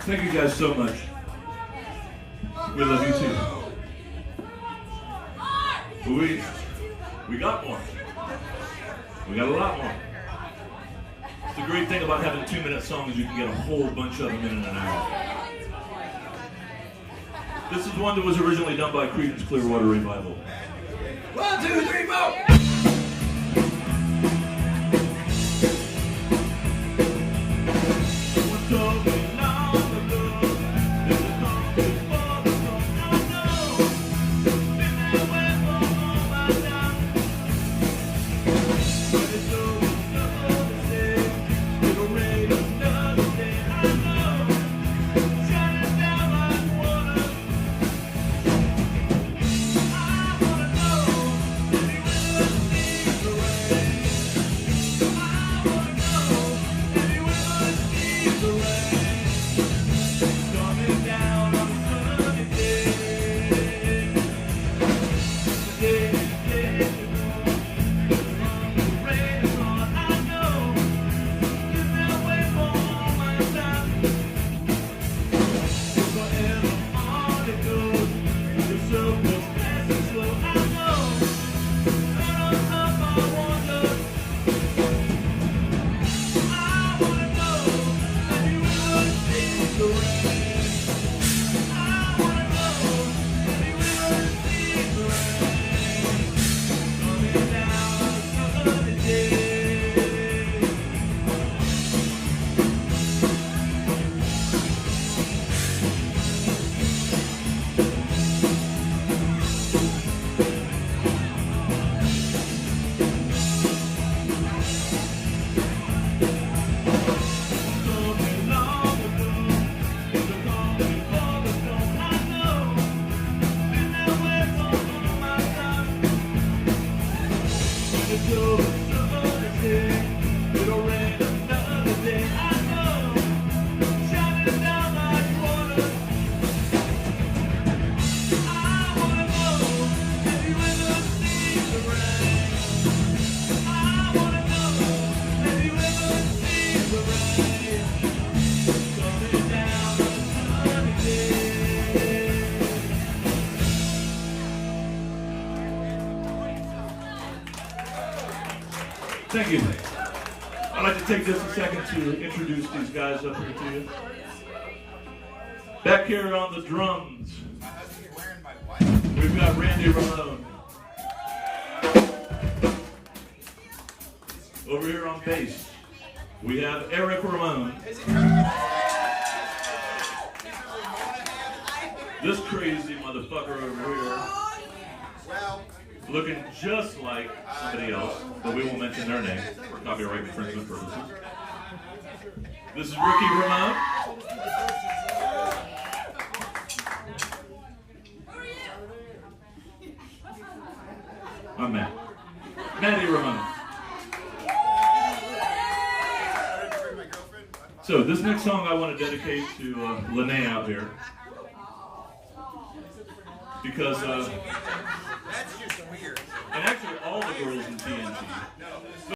Thank you guys so much. We love you too. But we got more. We got a lot more. It's the great thing about having 2-minute songs, you can get a whole bunch of them in an hour. This is one that was originally done by Creedence Clearwater Revival. 1, 2, 3, 4! Thank you. I'd like to take just a second to introduce these guys up here to you. Back here on the drums, we've got Randy Ramone. Over here on bass, we have Eric Ramone. This crazy motherfucker over here, looking just like somebody else, but we won't mention their name for copyright infringement purposes. This is Ricky Ramone. My man, Maddie Ramone. So this next song I want to dedicate to Lene out here, because That's just weird. and actually all the girls in TNT.